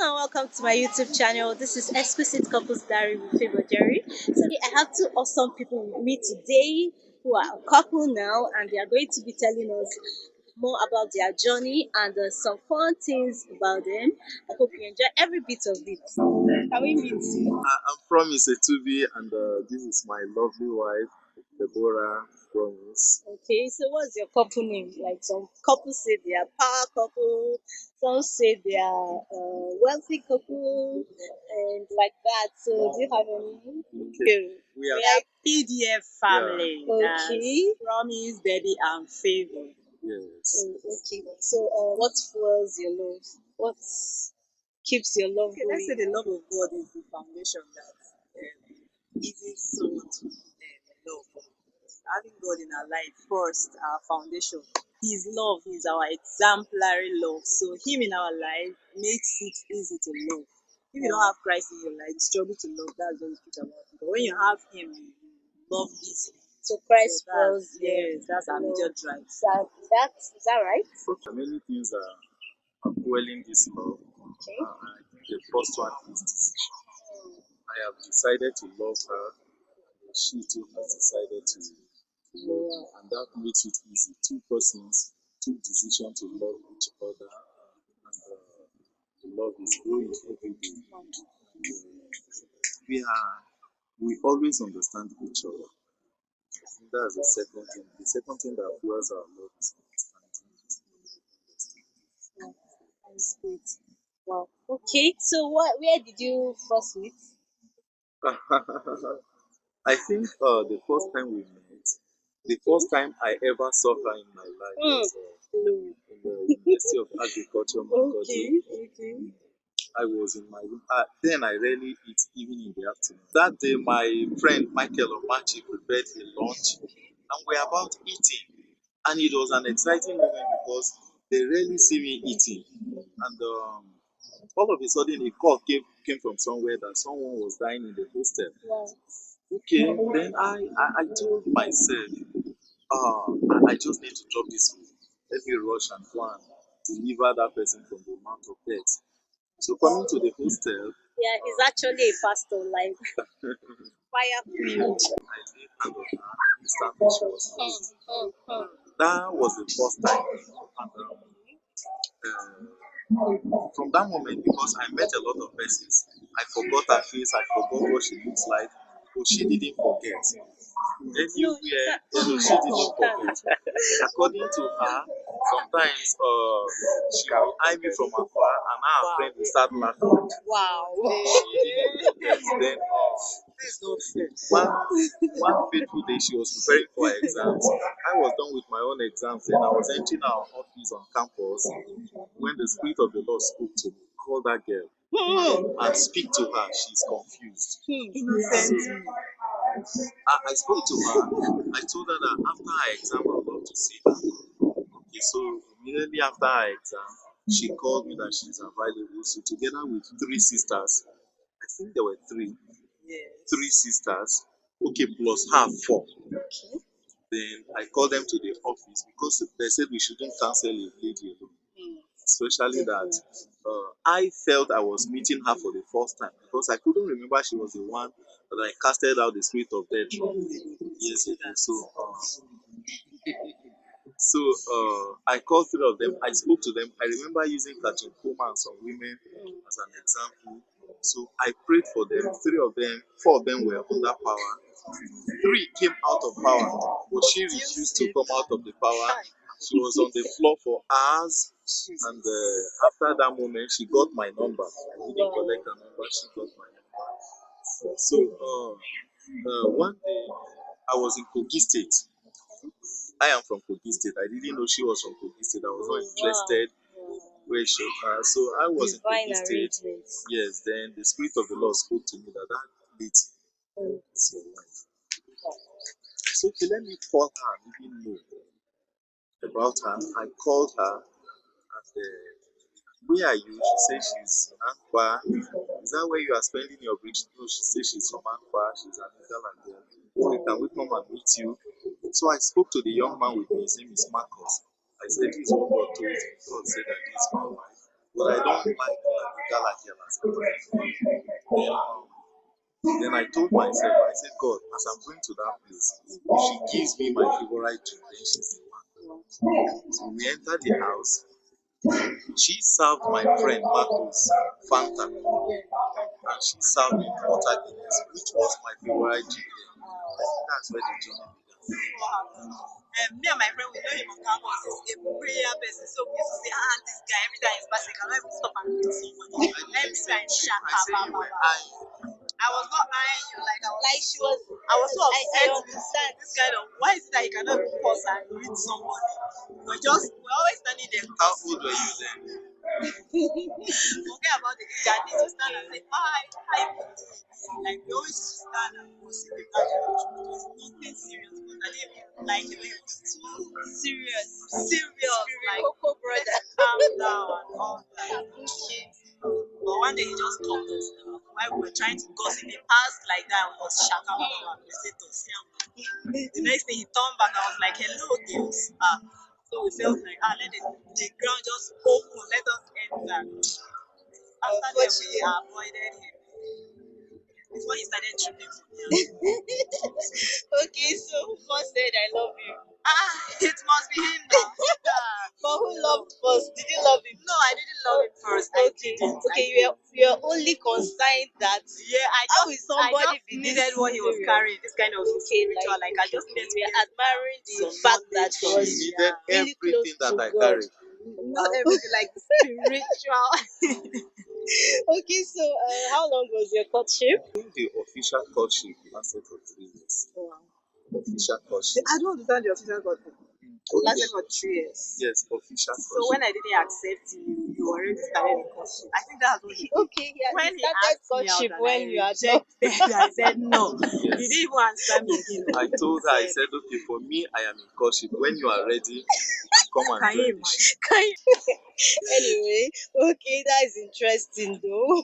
and welcome to my YouTube channel. This is Exquisite Couples Diary with Favour. So I have two awesome people with me today who are a couple now, and they are going to be telling us more about their journey and some fun things about them. I hope you enjoy every bit of it. Can we meet? I'm Promise Etubi, and this is my lovely wife, Deborah Promise. Okay, so what's your couple name? Like some couples say they are power couple, some say they are wealthy couple, and like that. So do you have any? Okay, we are. We are PDF family. Okay. That's Promise, Daddy, and Favour. Yes. Okay. So what fuels your love? What keeps your love Okay, let's say going? the love of God is the foundation that eases someone to love. Having God in our life first, our foundation. His love is our exemplary love. So Him in our life makes it easy to love. If you don't have Christ in your life, you struggle to love. That's what we speak about. But when you have Him, you love easily. So Christ So fuels that's yes, that's our your major love. drive. Is that right? Many things are fueling this love. Okay. I think the first one is decision. I have decided to love her, and she too has decided to love me, and that makes it easy. Two persons took decision to love each other, and the love is growing every day. We always understand each other. I think that's the second thing. The second thing that fuels our love is Yeah, that's great. Wow. Okay. So where did you first meet? understanding. I think the first time I ever saw her in my life Hmm. was in the University of Agriculture, Okay. Makurdi. Okay. I was in my room. Then I rarely eat even in the afternoon. That day, my friend Michael Omachi prepared a lunch, and we were about eating. And it was an exciting moment because they rarely see me eating. And all of a sudden, a call came from somewhere that someone was dying in the hostel. Wow. Okay, then I told myself, I just need to drop this food. Let me rush and go and deliver that person from the amount of death. So coming to the hostel, Yeah, he's actually a pastor, like fire field. I laid hand on her instantly she was healed. That was the first time. And from that moment, because I met a lot of persons, I forgot her face, I forgot what she looks like, but she didn't forget. Everywhere, she didn't forget. According to her, sometimes she will eye me from afar, and her friend will start laughing. Wow. She didn't forget. Then This is not fair. one fateful day, she was preparing for her exams. I was done with my own exams, and I was entering our office on campus when the Spirit of the Lord spoke to me. Call that girl and speak to her. She's confused. Innocent. I spoke to her. I told her that after her exam, I would love to see her. Okay, so immediately after her exam, she called me that she's available. So together with three sisters, I think there were Yes. three sisters. Okay, plus her four. Okay. Then I called them to the office because they said we shouldn't cancel a lady alone. Especially that I felt I was meeting her for the first time because I couldn't remember she was the one that I casted out the spirit of death from years ago. So I called three of them. I spoke to them. I remember using Catherine Coleman and some women as an example. So I prayed for them. Four of them were under power. Three came out of power, but she refused to come out of the power. She was on the floor for hours, and after that moment, she got my number. I didn't collect her number; she got my number. So one day, I was in Kogi State. I am from Kogi State. I didn't know she was from Kogi State. I was not interested where she was. So I was in Divine Kogi State. arrangements. Yes, then the Spirit of the Lord spoke to me that lady is your wife. I said, okay, let me call her and even know about her. I called her and where are you? She said she's in Anqua. Is that where you are spending your break? No, she said she's from Anqua. She's an Italian girl. Okay, can we come and meet you? So I spoke to the young man with me. His name is Marcus. I said, this is what God told me. God said that this is my wife. But I don't like her. gala girl as a friend. Then I told myself, I said, God, as I'm going to that place, if she gives me my favorite drink, then she's the one. So we entered the house. She served my friend Marcos Fanta, and she served me water Guinness, which was my favorite drink. I think that's where the journey began. Me and my friend, we know him on campus. He's a prayer person. So we used to say, this guy, every time he's passing, cannot even stop and greet someone. Every time, shaka, I said you were eyeing. I was not eyeing you like I was. Like she was. I was so I upset with understand. this kind of. Why is it that you cannot even pause and greet somebody? We're always standing there. How old were you then? Forget about the garden. To stand and say, hi, how you doing? Like we always used to stand and gossip without the it was nothing serious, but I didn't even like it when it was too serious. Like Coco brother. calm down and all that. Okay. But one day he just called us while we were trying to gossip. He passed like that and was shaka and the next thing he turned back, I was like, hello girls. So we felt like let the ground just open, let us enter. After that we avoided him before he started tripping for me. Okay, so who first said I love you? It must be him now. But who loved first? Did you love him? No, I didn't love him first. I Okay. didn't. Okay, you're only concerned that Yeah, how will somebody I just be needed this what he was serious? carrying, this kind of Okay, spiritual. Like I just needed to we get are admiring the some fact that she knowledge was She from needed really close everything that to I God. carried. not everything like spiritual. Okay, so how long was your courtship? I think the official courtship lasted for 3 years. Wow. Official courtship. I don't understand the official God. Lasted for 3 years. Yes, official So courtship. when I didn't accept you, you already started the courtship. I think that's what he did. Okay, yeah, When you he started asked me out courtship and when I you had not. rejected, I said no. He Yes. didn't even answer me again. I told her, I said, okay, for me, I am in courtship. When you are ready, you can come and Can you join the ship. imagine? Anyway, okay, that is interesting though.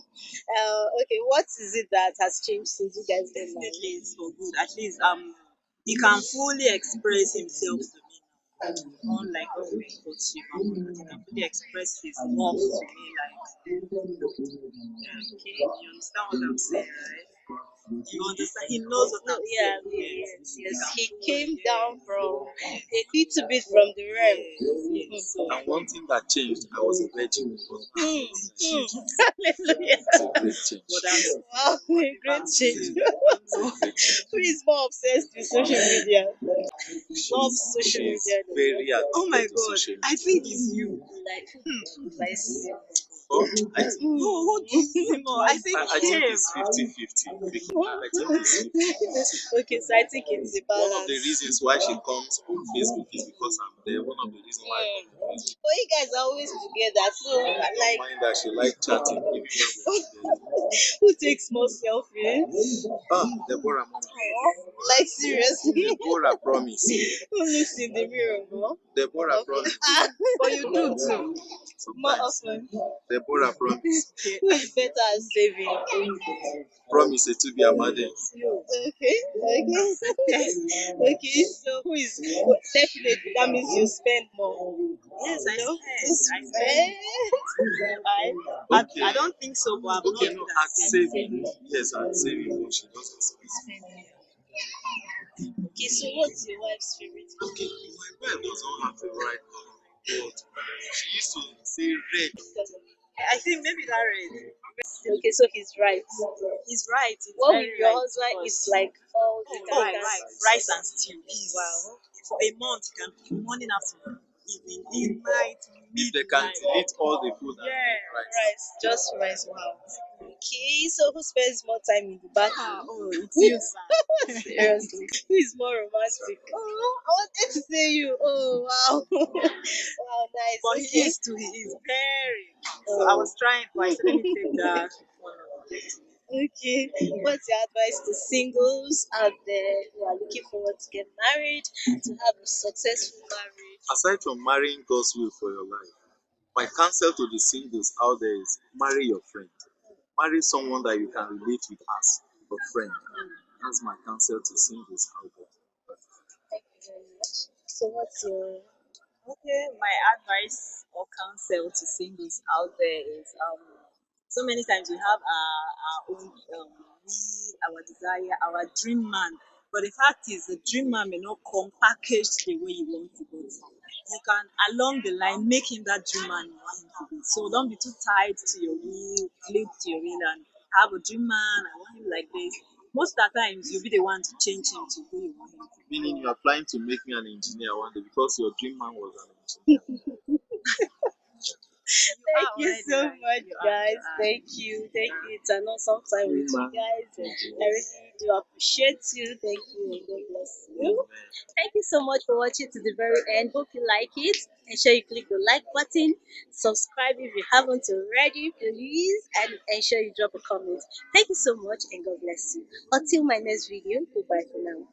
Okay, what is it that has changed since you guys got married? Definitely it's for good. At least he can fully express himself to me now. Unlike when we were in courtship and all that. He can fully express his love to me like okay, you understand what I'm saying, right? You understand he knows what No, I'm yeah, saying. yes. can He fully- came down from a little bit from the realm. yes. So And one thing that changed, I was a virgin. But now Hmm. huge. Hallelujah. it's a great change. But I'm Wow, a great change. It's a great change. Who is more obsessed with social media? Loves She's, social she's media. very oh my addicted to god, social I media. think it's you. Like, like, Oh, I think, No, who gives him more? I think I think him. it's 50-50. Because I think it's 50-50. Okay, so I think it's a balance. One of the reasons why she comes on Facebook is because I'm there. One of the reasons why I come on Facebook. But you guys are always together, so I don't like, mind that she likes chatting even when we're together. who takes more selfies? Deborah, mom. Like seriously, Deborah promise. who looks in the mirror more? Deborah promise. But you do too. More Sometimes. often. Deborah promise. Who is better at saving? Promise it to be a madam. Okay, okay. Okay, so who is definitely that means you spend more. Yes, I No? spend. Okay. I don't think so, but I'm Okay, not no, good at saving. Yes, at saving, but she doesn't spend. Okay, so what's your wife's favorite color? Okay, my wife doesn't have favorite color, but she used to say red. I think maybe that red. Okay, so he's right. He's right. It's What very with your right. husband because- is like all the Oh, time. right. Rice and stew. Wow. For a month, you can be morning, afternoon, evening, night, If they can midnight. delete all the food and Yeah, rice. Rice, just rice. Wow. Okay, so who spends more time in the bathroom? Oh, it's you, sir. Seriously, who is more romantic? Oh, I wanted to say you. Oh, wow. Wow, nice. But he Okay. is too. He is very. So I was trying, but I said, let me take that one of the Okay, what's your advice to singles out there who are looking forward to get married, to have a successful marriage? Aside from marrying God's will for your life, my counsel to the singles out there is marry your friend. Marry someone that you can relate with as a friend. That's my counsel to singles out there. Thank you very much. So, what's your Okay, my advice or counsel to singles out there is So many times we have our own will, our desire, our dream man. But the fact is, the dream man may not come packaged the way you want to go. You can, along the line, make him that dream man you want him to be. So don't be too tied to your will, glued to your will, and have a dream man. I want him like this. Most of the times, you'll be the one to change him to who you want him to be. Meaning you are trying to make me an engineer one day because your dream man was an engineer. You Thank are you already, so right? much, You are. You guys. are. Thank you. Thank you. It's an awesome time with you guys. I really do appreciate you. Thank you, and God bless you. Thank you so much for watching to the very end. Hope you like it. Ensure you click the like button. Subscribe if you haven't already, please. And ensure you drop a comment. Thank you so much, and God bless you. Until my next video, goodbye for now.